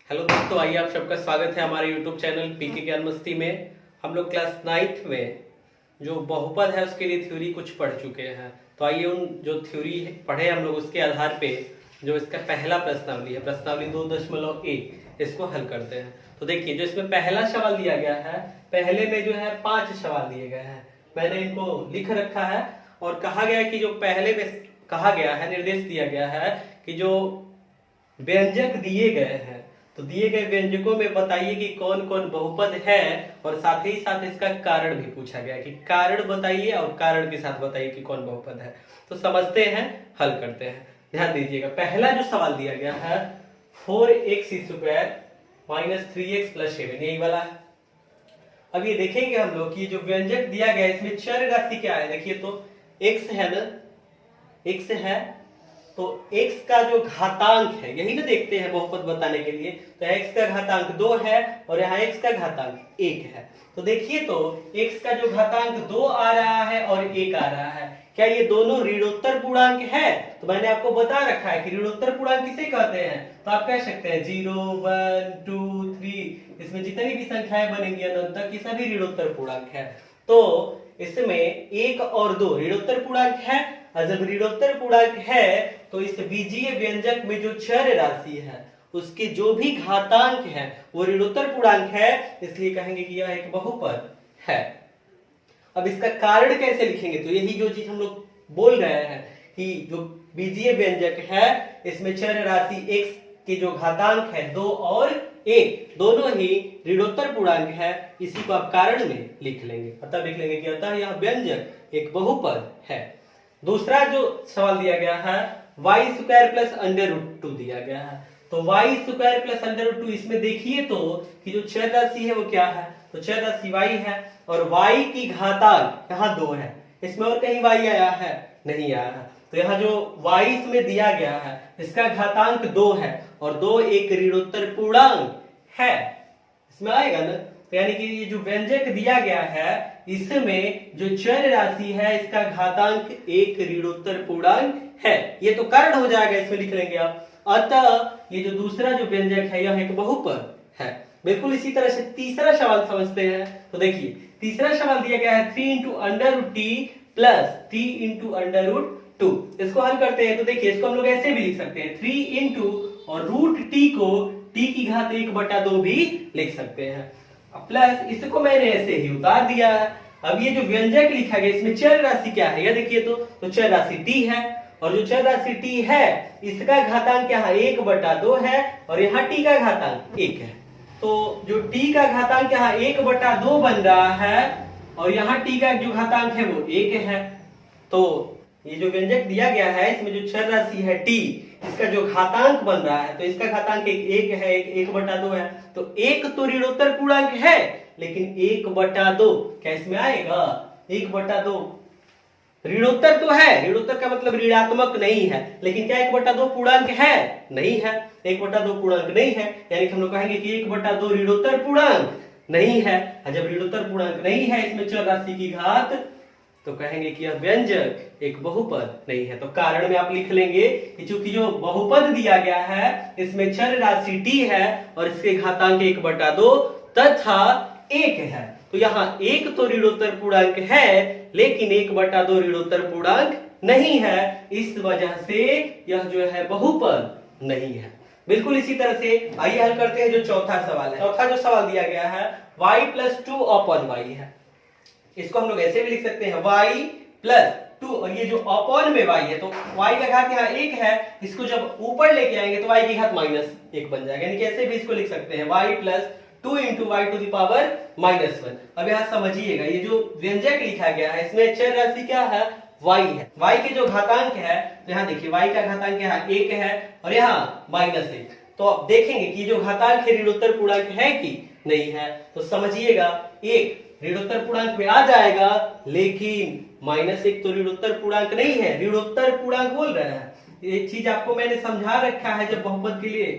Hello दोस्तों, आइए आप सबका स्वागत है हमारे यूट्यूब चैनल पीके ज्ञान मस्ती में। हम लोग क्लास 9th में जो बहुपद है उसके लिए थ्योरी कुछ पढ़ चुके हैं। तो आइए उन जो थ्योरी पढ़े हम लोग उसके आधार पे जो इसका पहला प्रश्नावली है, प्रश्नावली 2.1, इसको हल करते हैं। तो देखिए, जो इसमें पहला सवाल दिया गया है, पहले में जो है 5 सवाल दिए गए हैं। मैंने इनको लिख रखा है और कहा गया है कि जो पहले में कहा गया है, निर्देश दिया गया है कि जो व्यंजक दिए गए हैं, तो दिए गए व्यंजकों में बताइए कि कौन कौन बहुपद है, और साथ ही साथ इसका कारण भी पूछा गया कि कारण बताइए और कारण के साथ बताइए कि कौन बहुपद है। तो समझते हैं, हल करते हैं। ध्यान दीजिएगा, पहला जो सवाल दिया गया है 4x² माइनस 3x प्लस 7, यही वाला है। अब ये देखेंगे हम लोग कि जो व्यंजक दिया गया है इसमें चर राशि क्या है। देखिए, तो x है ना, x है, तो x का जो घातांक है, यही ना देखते हैं बहुपद बताने के लिए। तो x का घातांक 2 है और यहाँ x का घातांक 1 है। तो देखिए, तो x का जो घातांक 2 आ रहा है और 1 आ रहा है, क्या ये दोनों ऋणोत्तर पूर्णांक है? तो मैंने आपको बता रखा है कि ऋणोत्तर पूर्णांक किसे कहते हैं। तो आप कह सकते हैं 0, 1, 2, 3, इसमें जितनी भी संख्याएं बनेंगी अनंत तक, ये सभी ऋणोत्तर पूर्णांक है। तो इसमें 1 और 2 ऋणोत्तर पूर्णांक है, और जब ऋणोत्तर पूर्णांक है तो इस बीजीय व्यंजक में जो चर राशि है उसके जो भी घातांक है वो ऋणोत्तर पूर्णांक है, इसलिए कहेंगे कि यह एक बहुपद है। अब इसका कारण कैसे लिखेंगे, तो यही जो चीज हम लोग बोल रहे हैं कि जो बीजीय व्यंजक है इसमें चर राशि x के जो घातांक है 2 और 1 दोनों ही ऋणोत्तर पूर्णांक है, इसी को आप कारण में लिख लेंगे। अतः लिख लेंगे कि अतः यह व्यंजक एक बहुपद है। दूसरा जो सवाल दिया गया है y² प्लस √2 दिया गया है। तो y² प्लस √2, इसमें देखिए तो कि जो चर राशि है वो क्या है, तो चर राशि y है और y की घातांक यहाँ 2 है। इसमें और कहीं y आया है? नहीं आया है। तो यहाँ जो y इसमें दिया गया है इसका घातांक 2 है और 2 एक ऋणोत्तर पूर्णांक है, इसमें आएगा ना। तो यानी कि ये जो व्यंजक दिया गया है इसमें जो चर राशि है इसका घातांक एक ऋणोत्तर पूर्णांक है, ये तो कारण हो जाएगा, इसमें लिख लेंगे आप। अतः ये जो दूसरा जो व्यंजक है यह एक बहुपद है। बिल्कुल इसी तरह से तीसरा सवाल समझते हैं। तो देखिए, तीसरा सवाल दिया गया है 3 × √t प्लस 3 × √2, इसको हल करते हैं। तो देखिए, इसको हम लोग ऐसे भी लिख सकते हैं, 3 और √t को t की घात 1/2 भी लिख सकते हैं, प्लस इसको मैंने ऐसे ही उतार दिया है। अब ये जो व्यंजक लिखा गया इसमें चर राशि क्या है, यह देखिए तो चर राशि t है, और जो चर राशि t है इसका घातांक यहाँ 1/2 है और यहाँ t का घातांक 1 है। तो जो t का घातांक यहाँ 1/2 बन रहा है और यहाँ t का जो घातांक है वो 1 है। तो ये जो व्यंजक दिया गया है इसमें जो चर राशि है t, इसका जो घातांक बन रहा है तो इसका घातांक 1 है, 1/2 है। तो 1 तो ऋणोत्तर पूर्णांक है, लेकिन 1/2 क्या इसमें आएगा? 1/2 ऋणोत्तर तो है, ऋणोत्तर का मतलब ऋणात्मक नहीं है, लेकिन क्या 1/2 पूर्णांक है? नहीं है, 1/2 पूर्णांक नहीं है, यानी कि हम लोग कहेंगे कि 1/2 ऋणोत्तर पूर्णांक नहीं है। और जब ऋणोत्तर पूर्णांक नहीं है इसमें चर राशि की घात, तो कहेंगे कि यह व्यंजक एक बहुपद नहीं है। तो कारण में आप लिख लेंगे कि चूंकि जो बहुपद दिया गया है इसमें चर राशि t है और इसके घातांक 1/2 तथा 1 है। तो यहाँ 1 तो ऋणोत्तर पूर्णांक है, लेकिन 1/2 ऋणोत्तर पूर्णांक नहीं है, इस वजह से यह जो है बहुपद नहीं है। बिल्कुल इसी तरह से आइए हल करते हैं जो चौथा सवाल है। चौथा जो सवाल दिया गया है y + 2/y है, इसको हम लोग ऐसे भी लिख सकते हैं y + 2, और ये जो अपॉन में y है तो y का घात यहाँ 1 है, इसको जब ऊपर लेके आएंगे तो y की घात -1 बन जाएगा, यानी कि ऐसे भी इसको लिख सकते हैं y + 2 × y⁻⁻1। अब यहाँ समझिएगा, ये जो व्यंजक लिखा गया है इसमें चर राशि क्या है? y है। y के जो घातांक है, तो यहाँ देखिए y का घातांक यहाँ 1 है और यहाँ -1। तो आप देखेंगे कि जो घातांक है ऋणोत्तर पूर्णांक है कि नहीं है, तो समझिएगा 1 ऋणोत्तर पूर्णांक में आ जाएगा, लेकिन -1 तो ऋणोत्तर पूर्णांक नहीं है, ऋणोत्तर पूर्णांक बोल रहे हैं। ये चीज आपको मैंने समझा रखा है, जब बहुपद के लिए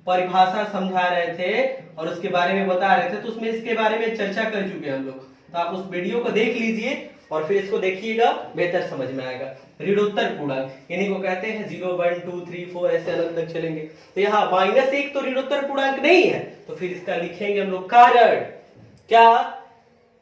परिभाषा समझा रहे थे और उसके बारे में बता रहे थे तो उसमें इसके बारे में चर्चा कर चुके हैं हम लोग। तो आप उस वीडियो को देख लीजिए और फिर इसको देखिएगा, बेहतर समझ में आएगा। ऋणोत्तर पूर्णांक इन्हीं को कहते हैं, 0 1 2 3 4 ऐसे अलग अलग चलेंगे। तो यहाँ -1 तो ऋणोत्तर पूर्णांक नहीं है, तो फिर इसका लिखेंगे हम लोग कारण। क्या?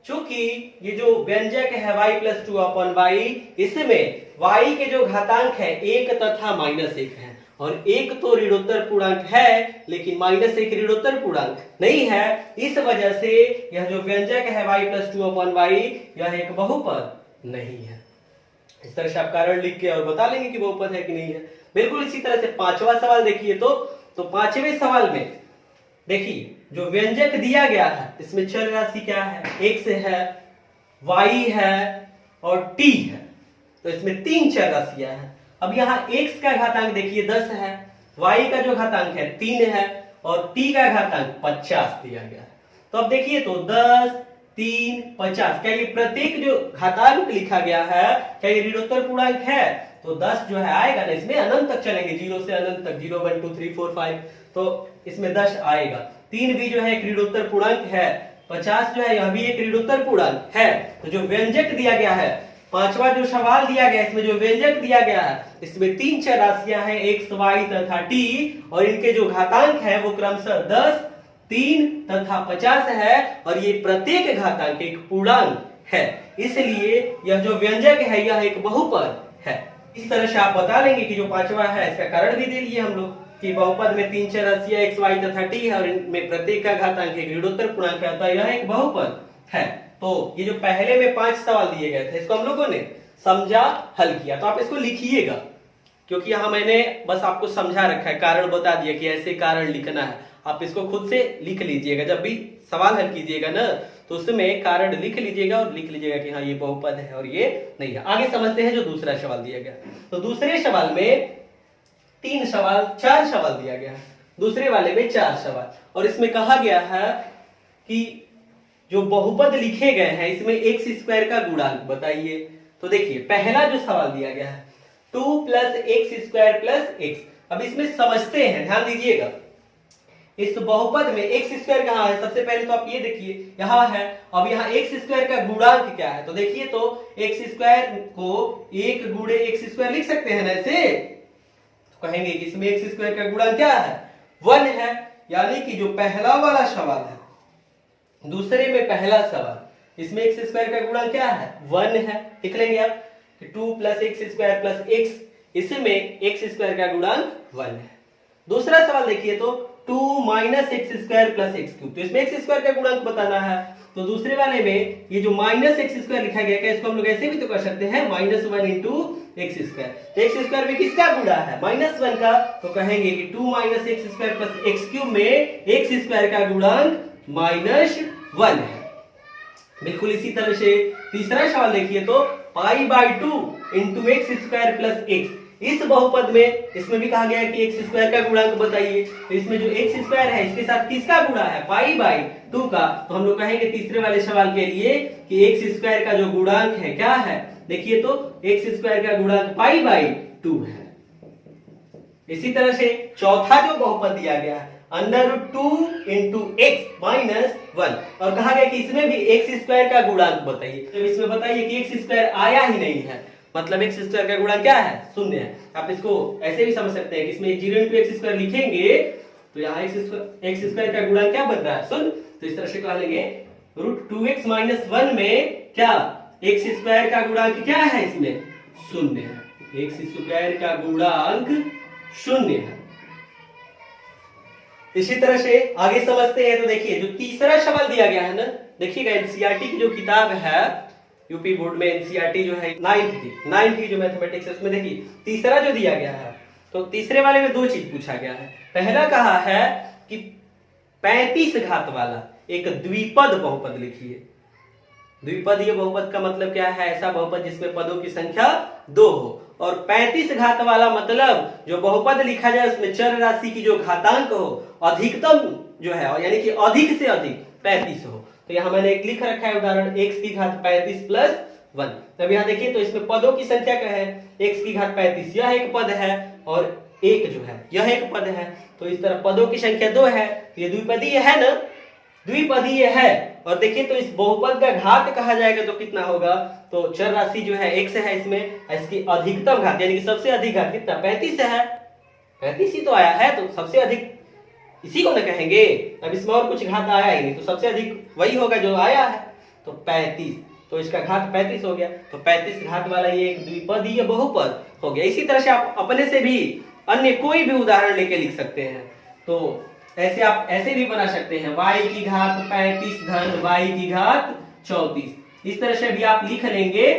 चूंकि ये जो व्यंजक है y + 2/y, इसमें y के जो घातांक है 1 तथा -1 है, और 1 तो ऋणोत्तर पूर्णांक है लेकिन -1 ऋणोत्तर पूर्णांक नहीं है। इस वजह से यह जो व्यंजक है y + 2/y यह एक बहुपद नहीं है। इस तरह से आप कारण लिख के और बता लेंगे कि बहुपद है कि नहीं है। बिल्कुल इसी तरह से पांचवा सवाल देखिए तो पांचवें सवाल में देखिए जो व्यंजक दिया गया है इसमें चर राशि क्या है, x है, y है और t है। तो इसमें 3 चर राशियां हैं। अब यहाँ x का घातांक देखिए 10 है, y का जो घातांक है 3 है और t का घातांक 50 दिया गया है। तो अब देखिए तो 10 3 50, क्या ये प्रत्येक जो घातांक लिखा गया है क्या ये ऋणोत्तर पूर्णांक है? तो 10 जो है आएगा ना, इसमें अनंत तक चलेंगे, 0 से अनंत तक, 0 1 2 3 4 5, तो इसमें 10 आएगा। 3 भी जो है एक ऋणोत्तर पूर्णांक है, 50 जो है यह भी एक ऋणोत्तर पूर्णांक है। तो जो व्यंजक दिया गया है, पांचवा जो सवाल दिया गया है इसमें जो व्यंजक दिया गया है इसमें 3 चर राशियां हैं x y तथा t, और इनके जो घातांक है वो क्रमशः 10 3 तथा 50 है, और ये प्रत्येक घातांक एक पूर्णांक है, इसलिए यह जो व्यंजक है यह एक बहुपद है। इस तरह से आप बता लेंगे कि जो पांचवा है इसका कारण भी दे लिए हम लोग कि बहुपद में 3 चर राशियां x y तथा t है और इनमें प्रत्येक का घातांक एक ऋणोत्तर पूर्णांक है, अतः यह एक बहुपद है। तो ये जो पहले में 5 सवाल दिए गए थे इसको हम लोगों ने समझा, हल किया। तो आप इसको लिखिएगा, क्योंकि यहाँ मैंने बस आपको समझा रखा है, कारण बता दिया कि ऐसे कारण लिखना है। आप इसको खुद से लिख लीजिएगा, जब भी सवाल हल कीजिएगा ना तो उसमें कारण लिख लीजिएगा और लिख लीजिएगा कि हाँ ये बहुपद है और ये नहीं है। आगे समझते हैं जो दूसरा सवाल दिया गया। तो दूसरे सवाल में 4 सवाल दिया गया है, दूसरे वाले में 4 सवाल, और इसमें कहा गया है कि जो बहुपद लिखे गए हैं इसमें x² का गुणांक बताइए। तो देखिए पहला जो सवाल दिया गया है 2 + x² + x। अब इसमें समझते हैं, ध्यान दीजिएगा, इस बहुपद में x² कहां है? सबसे पहले तो आप ये देखिए यहां है। अब यहाँ x² का गुणांक क्या है? तो देखिए तो x² को 1 × x² लिख सकते हैं ना ऐसे, तो कहेंगे कि इसमें x² का गुणांक क्या है? 1 है। यानी कि जो पहला वाला सवाल है, दूसरे में पहला सवाल, इसमें x² का गुणांक क्या है? 1 है। लिख लेंगे आप कि 2 + x² + x, इसमें x² का गुणांक 1 है। दूसरा सवाल देखिए तो 2 - x² + x³, तो इसमें x² का गुणांक बताना है। तो दूसरे वाले में ये जो -x² लिखा गया है इसको हम लोग ऐसे भी तो कर सकते हैं, -1 × x²। तो x² में किसका गुणा है? -1 का, तो कहेंगे कि 2 - x² + x³ में x² का गुणांक -1 है। बिल्कुल इसी तरह से तीसरा सवाल देखिए तो π/2 × x² + x। इस बहुपद में इसमें भी कहा गया है कि x² का गुणांक बताइए। तो इसमें जो x² है इसके साथ किसका गुणा है? π/2 का। तो हम लोग कहेंगे तीसरे वाले सवाल के लिए कि x² का जो गुणांक है क्या है? देखिए तो x² का गुणांक π/2 है। इसी तरह से चौथा जो बहुपद दिया गया है √2 × x - 1, और कहा गया कि इसमें भी x² का गुणांक बताइए। तो इसमें बताइए कि x² आया ही नहीं है, मतलब x² का गुणांक क्या है? 0 है। आप इसको ऐसे भी समझ सकते हैं कि इसमें 0 × x² लिखेंगे तो यहाँ x² का गुणांक क्या बन रहा है? 0। तो इस तरह से कह लेंगे √2x - 1 में क्या x² का गुणांक क्या है? इसमें 0 है। x² का गुणांक 0 है। इसी तरह से आगे समझते हैं। तो देखिए जो तीसरा सवाल दिया गया है ना, देखिएगा एनसीईआरटी की जो किताब है, यूपी बोर्ड में एनसीईआरटी जो है 9th की जो मैथमेटिक्स है उसमें देखिए तीसरा जो दिया गया है, तो तीसरे वाले में 2 चीज पूछा गया है। पहला कहा है कि 35 घात वाला एक द्विपद बहुपद लिखिए। द्विपदीय बहुपद का मतलब क्या है? ऐसा बहुपद जिसमें पदों की संख्या 2 हो, और 35 घात वाला मतलब जो बहुपद लिखा जाए उसमें चर राशि की जो घातांक हो अधिकतम जो है, यानी कि अधिक से अधिक 35 हो। तो यहाँ मैंने एक लिख रखा है उदाहरण, x की घात 35 + 1। तब यहाँ देखिए तो इसमें पदों की संख्या क्या है? x की घात 35 यह एक पद है और 1 जो है यह एक पद है। तो इस तरह पदों की संख्या 2 है, तो ये द्विपदीय है ना। द्विपदीय है। और देखिए तो इस बहुपद का घात कहा जाएगा तो कितना होगा, तो चर राशि जो है x है, इसमें इसकी अधिकतम घात यानी कि सबसे अधिक घात कितना 35 है, 35 ही तो आया है, तो सबसे अधिक इसी को ना कहेंगे। अब इसमें और कुछ घात आया ही नहीं, तो सबसे अधिक वही होगा जो आया है, तो 35, तो इसका घात 35 हो गया। तो 35 घात वाला ये एक द्विपदीय बहुपद हो गया। इसी तरह से आप अपने से भी अन्य कोई भी उदाहरण लेके लिख सकते हैं। तो ऐसे आप ऐसे भी बना सकते हैं, y की घात 35 धन y की घात 34। इस तरह से भी आप लिख लेंगे।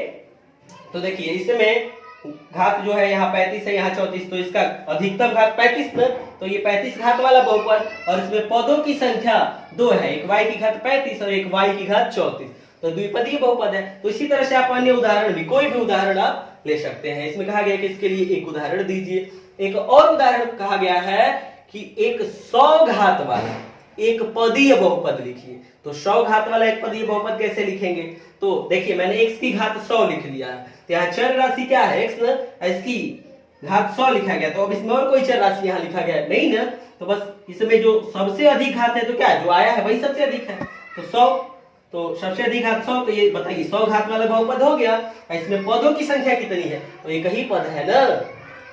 तो देखिए इसमें घात जो है यहाँ 35 है, यहाँ 34, तो इसका अधिकतम घात 35 न, तो ये 35 घात वाला बहुपद, और इसमें पदों की संख्या 2 है, एक y की घात 35 और एक y की घात 34, तो द्विपदीय बहुपद है। तो इसी तरह से आप अन्य उदाहरण भी कोई भी उदाहरण आप ले सकते हैं। इसमें कहा गया कि इसके लिए एक उदाहरण दीजिए। एक और उदाहरण कहा गया है कि एक 100 घात वाला एक पदीय बहुपद लिखिए। तो 100 घात वाला एक पदीय बहुपद कैसे लिखेंगे, तो देखिए मैंने x की घात 100 लिख लिया है, तो यहाँ चर राशि क्या है x न, इसकी घात 100 लिखा गया। तो अब इसमें और कोई चर राशि यहाँ लिखा गया नहीं ना, तो बस इसमें जो सबसे अधिक घात है तो क्या है, जो आया है वही सबसे अधिक है, तो 100, तो सबसे अधिक घात 100, तो ये बताइए 100 घात वाला बहुपद हो गया। इसमें पदों की संख्या कितनी है, तो एक ही पद है ना,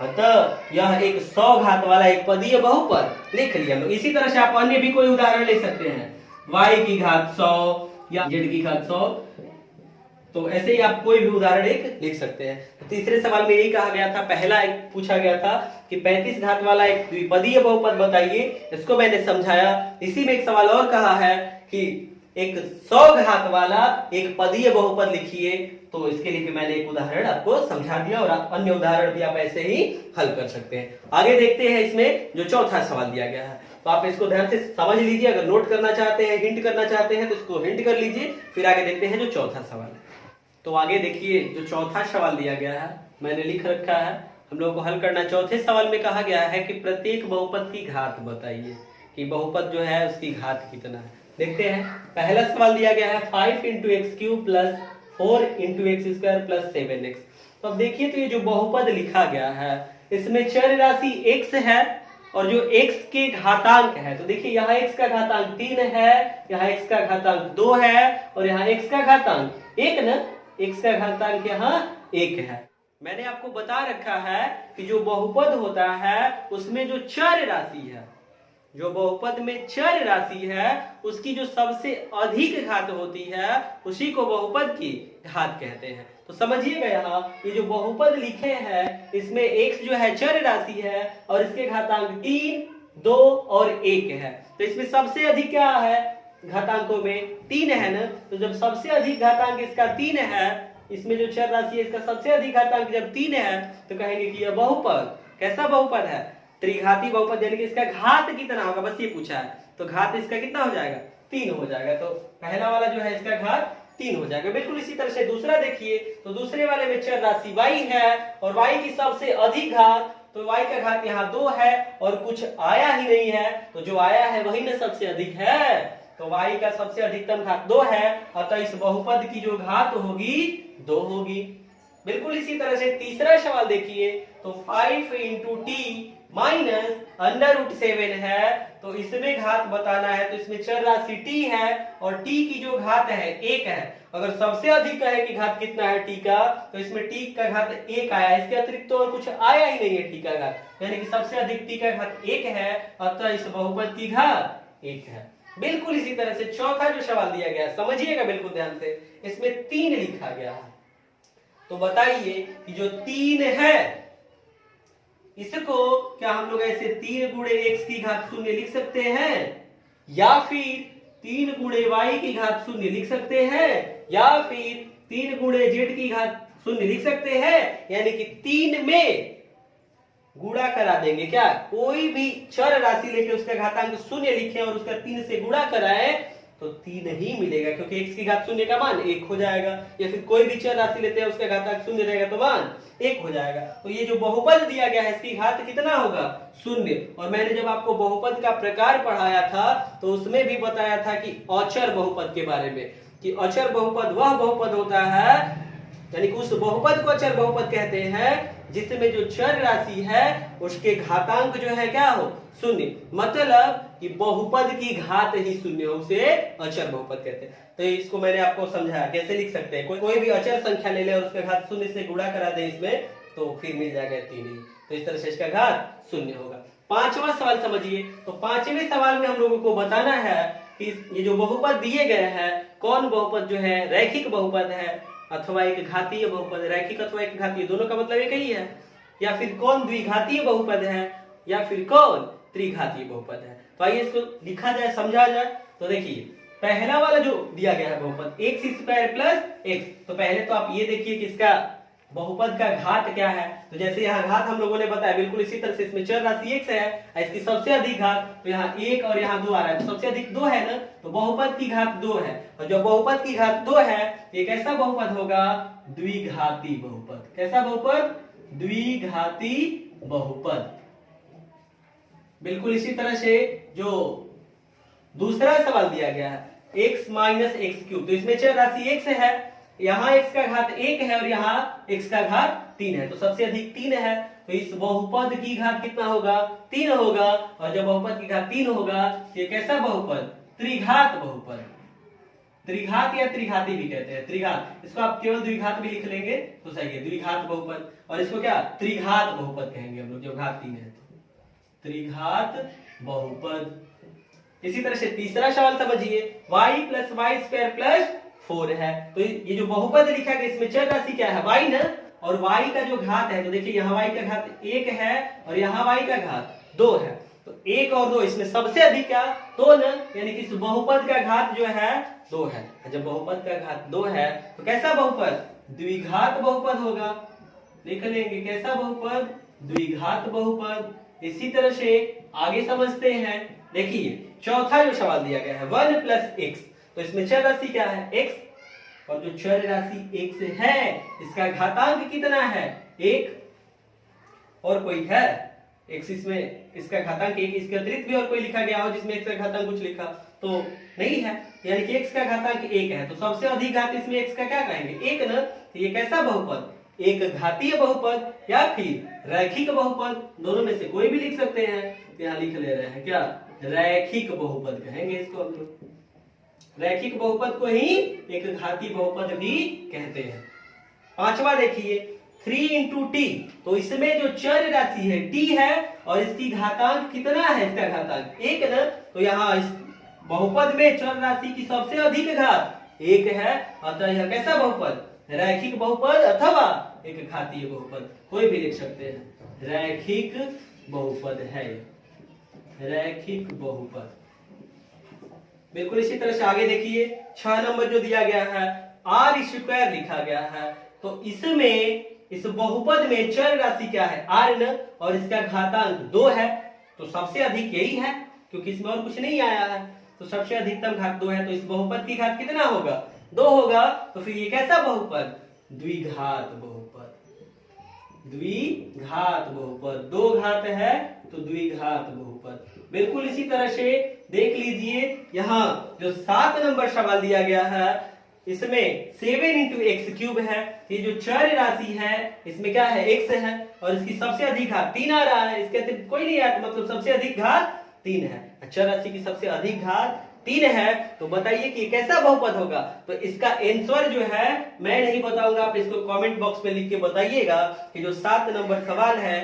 अतः यह एक 100 घात वाला एक पदीय बहुपद लिख लिया। तो इसी तरह से आप अन्य भी कोई उदाहरण ले सकते हैं, y की घात 100 या z की घात 100, तो ऐसे ही आप कोई भी उदाहरण एक लिख सकते हैं। तो तीसरे सवाल में यही कहा गया था, पहला एक पूछा गया था कि 35 घात वाला एक द्विपदीय बहुपद बताइए, इसको मैंने समझाया। इसी में एक सवाल और कहा है कि एक 100 घात वाला एक पदीय बहुपद लिखिए, तो इसके लिए भी मैंने एक उदाहरण आपको समझा दिया, और आप अन्य उदाहरण भी आप ऐसे ही हल कर सकते हैं। आगे देखते हैं इसमें जो चौथा सवाल दिया गया है, तो आप इसको ध्यान से समझ लीजिए। अगर नोट करना चाहते हैं, हिंट करना चाहते हैं, तो इसको हिंट कर लीजिए। फिर आगे देखते हैं जो चौथा सवाल है। तो आगे देखिए जो चौथा सवाल दिया गया है, मैंने लिख रखा है, हम लोग को हल करना। चौथे सवाल में कहा गया है कि प्रत्येक बहुपद की घात बताइए, कि बहुपद जो है उसकी घात कितना है। देखते हैं, पहला सवाल दिया गया है 5 × x³ plus 4 × x² plus 7x। तो अब देखिए तो ये जो बहुपद लिखा गया है, इसमें चर राशि x है और जो x के घातांक है, तो देखिए यहाँ x का घातांक 3 है, यहाँ x का घातांक 2 है, और यहाँ x का घातांक 1 न, x का घातांक यहाँ 1 है। मैंने आपको बता रखा है कि जो बहुपद होता है उसमें जो चर राशि है, जो बहुपद में चर राशि है उसकी जो सबसे अधिक घात होती है उसी को बहुपद की घात कहते हैं। तो समझिएगा यहाँ ये जो बहुपद लिखे हैं इसमें x जो है चर राशि है और इसके घातांक 3, 2 और 1 है। तो इसमें सबसे अधिक क्या है, घातांकों में 3 है ना, तो जब सबसे अधिक घातांक इसका 3 है, इसमें जो चर राशि है इसका सबसे अधिक घातांक जब 3 है, तो कहेंगे कि यह बहुपद कैसा बहुपद है, त्रिघाती बहुपद, यानी कि इसका घात कितना होगा, बस ये पूछा है। तो घात इसका कितना हो जाएगा, 3 हो जाएगा। तो पहला वाला जो है इसका घात 3 हो जाएगा। बिल्कुल इसी तरह से दूसरा देखिए, तो दूसरे वाले में चर राशि y है और y की सबसे अधिक घात, तो y का घात यहाँ 2 है और कुछ आया ही नहीं है, तो जो आया है वही ना सबसे अधिक है, तो y का सबसे अधिकतम घात 2 है, अतः इस बहुपद की जो घात होगी 2 होगी। बिल्कुल इसी तरह से तीसरा सवाल देखिए, तो 5 × t माइनस √7 है, तो इसमें घात बताना है, तो इसमें चर राशि t है और t की जो घात है 1 है। अगर सबसे अधिक है कि घात कितना है t का, तो इसमें t का घात 1 आया, इसके अतिरिक्त तो और कुछ आया ही नहीं है t का घात, यानी कि सबसे अधिक t का घात 1 है, अतः इस बहुपद की घात 1 है। बिल्कुल इसी तरह से चौथा जो सवाल दिया गया, समझिएगा बिल्कुल ध्यान से, इसमें 3 लिखा गया है। तो बताइए कि जो 3 है इसको क्या हम लोग ऐसे 3 × x की घात 0 लिख सकते हैं, या फिर 3 × y की घात 0 लिख सकते हैं, या फिर 3 × z की घात 0 लिख सकते हैं, यानी कि 3 में गुणा करा देंगे। क्या कोई भी चर राशि लेके उसका घातांक 0 लिखें और उसका 3 से गुणा कराएं तो 3 ही मिलेगा, क्योंकि x की घात 0 का मान 1 हो जाएगा। या फिर कोई भी चर राशि लेते हैं उसका घातांक 0 रहेगा तो मान 1 हो जाएगा। तो ये जो बहुपद दिया गया है इसकी घात कितना होगा, 0। और मैंने जब आपको बहुपद का प्रकार पढ़ाया था तो उसमें भी बताया था कि अचर बहुपद के बारे में, कि अचर बहुपद वह बहुपद होता है यानी कि उस बहुपद को अचर बहुपद कहते हैं जिसमें जो चर राशि है उसके घातांक जो है क्या हो, शून्य। मतलब कि बहुपद की घात ही शून्य हो, उसे अचर बहुपद कहते हैं। तो इसको मैंने आपको समझाया कैसे लिख सकते हैं। कोई भी अचर संख्या ले ले और उसका घात शून्य से गुणा करा दे इसमें, तो फिर मिल जाएगा 3 ही। तो इस तरह से इसका घात शून्य होगा। पांचवा सवाल समझिए। तो पांचवें सवाल में हम लोगों को बताना है कि ये जो बहुपद दिए गए हैं, कौन बहुपद जो है रैखिक बहुपद है अथवा एक घातीय बहुपद। रैखिक अथवा एक घातीय दोनों का मतलब एक ही है। या फिर कौन द्विघातीय बहुपद है या फिर कौन त्रिघातीय बहुपद है। तो आइए इसको लिखा जाए, समझा जाए। तो देखिए पहला वाला जो दिया गया है बहुपद एक्स स्क्वायर प्लस एक्स, तो पहले तो आप ये देखिए कि इसका बहुपद का घात क्या है। तो जैसे यहाँ घात हम लोगों ने बताया, बिल्कुल इसी तरह से इसमें चर राशि x है, इसकी सबसे अधिक घात, तो यहाँ 1 और यहाँ 2 आ रहा है, तो सबसे अधिक 2 है ना, तो बहुपद की घात 2 है। और जब बहुपद की घात 2 है, ये कैसा बहुपद होगा, द्विघाती बहुपद। कैसा बहुपद, द्विघाती बहुपद। बिल्कुल इसी तरह से जो दूसरा सवाल दिया गया है x माइनस एक्स क्यूब, तो इसमें चर राशि x है, यहाँ x का घात 1 है और यहाँ x का घात 3 है, तो सबसे अधिक 3 है। तो इस बहुपद की घात कितना होगा, 3 होगा। और जब बहुपद की घात 3 होगा, ये कैसा बहुपद, त्रिघात बहुपद। त्रिघात या त्रिघाती भी कहते हैं, त्रिघात। इसको आप केवल द्विघात भी लिख लेंगे तो सही है, द्विघात बहुपद। और इसको क्या त्रिघात बहुपद कहेंगे हम लोग, जब घात 3 है तो त्रिघात बहुपद। इसी तरह से तीसरा सवाल समझिए, y plus y square plus 4 है। तो ये जो बहुपद लिखा गया इसमें चर राशि क्या है, y ना, और y का जो घात है, तो देखिए यहाँ y का घात 1 है और यहाँ y का घात 2 है। तो 1 और 2 इसमें सबसे अधिक क्या, 2 ना, यानी कि इस बहुपद का घात जो है 2 है। जब बहुपद का घात 2 है तो कैसा बहुपद, द्विघात बहुपद होगा। लिख लेंगे कैसा बहुपद, द्विघात बहुपद। इसी तरह से आगे समझते हैं। देखिए चौथा जो सवाल दिया गया है 1 प्लस एक्स, तो इसमें चर राशि क्या है, x, और जो चर राशि x है इसका घातांक कितना है, 1। और कोई है x, इसमें इसका घातांक 1, इसके अतिरिक्त भी और कोई लिखा गया हो जिसमें x का घातांक कुछ लिखा तो नहीं है, यानी कि x का घातांक 1 है। तो सबसे अधिक घात इसमें x का क्या कहेंगे, 1 ना। तो ये कैसा बहुपद, एक घातीय बहुपद या फिर रैखिक बहुपद, दोनों में से कोई भी लिख सकते हैं। तो यहाँ लिख ले रहे हैं क्या, रैखिक बहुपद कहेंगे इसको हम लोग। रैखिक बहुपद को ही एक घातीय बहुपद भी कहते हैं। पांचवा देखिए 3 इंटू टी, तो इसमें जो चर राशि है t है और इसकी घातांक कितना है, इसका घातांक 1 ना। तो यहाँ इस बहुपद में चर राशि की सबसे अधिक घात 1 है, अतः यह कैसा बहुपद, रैखिक बहुपद अथवा एक घातीय बहुपद, कोई भी लिख सकते हैं। रैखिक बहुपद है, रैखिक बहुपद। बिल्कुल इसी तरह से आगे देखिए 6 नंबर जो दिया गया है आर स्क्वायर लिखा गया है। तो इसमें इस बहुपद में चर राशि क्या है, r न, और इसका घातांक 2 है। तो सबसे अधिक यही है क्योंकि इसमें और कुछ नहीं आया है, तो सबसे अधिकतम घात 2 है। तो इस बहुपद की घात कितना होगा, 2 होगा। तो फिर ये कैसा बहुपद, द्विघात बहुपद। द्विघात बहुपद, 2 घात है तो द्विघात बहुपद। बिल्कुल इसी तरह से देख लीजिए यहाँ जो 7 नंबर सवाल दिया गया है इसमें 7 इंटू एक्स क्यूब है। ये जो चर राशि है इसमें क्या है, x है और इसकी सबसे अधिक घात 3 आ रहा है, इसके अतिरिक्त कोई नहीं आया, मतलब सबसे अधिक घात 3 है। चर राशि की सबसे अधिक घात 3 है। तो बताइए कि कैसा बहुपद होगा। तो इसका आंसर जो है मैं नहीं बताऊंगा, आप इसको कमेंट बॉक्स में लिख के बताइएगा कि जो 7 नंबर सवाल है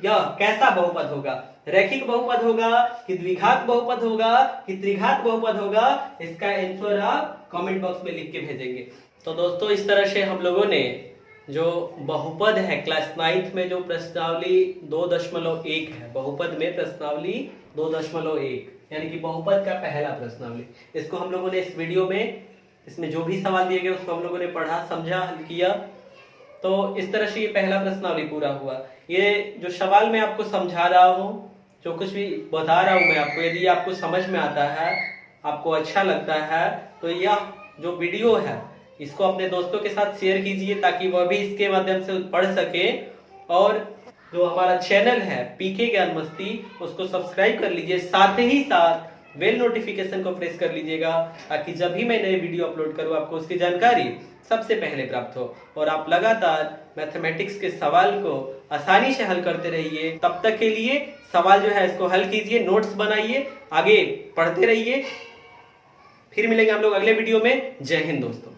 यह कैसा बहुपद होगा, रैखिक बहुपद होगा कि द्विघात बहुपद होगा कि त्रिघात बहुपद होगा। इसका आंसर आप कमेंट बॉक्स में लिख के भेजेंगे। तो दोस्तों इस तरह से हम लोगों ने जो बहुपद है क्लास 9th में जो प्रश्नावली 2.1 है, बहुपद में प्रश्नावली 2.1 यानी कि बहुपद का पहला प्रश्नावली, इसको हम लोगों ने इस वीडियो में, इसमें जो भी सवाल दिए गए उसको हम लोगों ने पढ़ा, समझा, हल किया। तो इस तरह से ये पहला प्रश्नावली पूरा हुआ। ये जो सवाल मैं आपको समझा रहा हूँ, जो कुछ भी बता रहा हूँ मैं आपको, यदि आपको समझ में आता है, आपको अच्छा लगता है, तो यह जो वीडियो है इसको अपने दोस्तों के साथ शेयर कीजिए ताकि वह भी इसके माध्यम से पढ़ सके। और जो हमारा चैनल है पीके ज्ञान मस्ती, उसको सब्सक्राइब कर लीजिए। साथ ही साथ बेल नोटिफिकेशन को प्रेस कर लीजिएगा ताकि जब भी मैं नए वीडियो अपलोड करूं आपको उसकी जानकारी सबसे पहले प्राप्त हो और आप लगातार मैथमेटिक्स के सवाल को आसानी से हल करते रहिए। तब तक के लिए सवाल जो है इसको हल कीजिए, नोट्स बनाइए, आगे पढ़ते रहिए। फिर मिलेंगे हम लोग अगले वीडियो में। जय हिंद दोस्तों।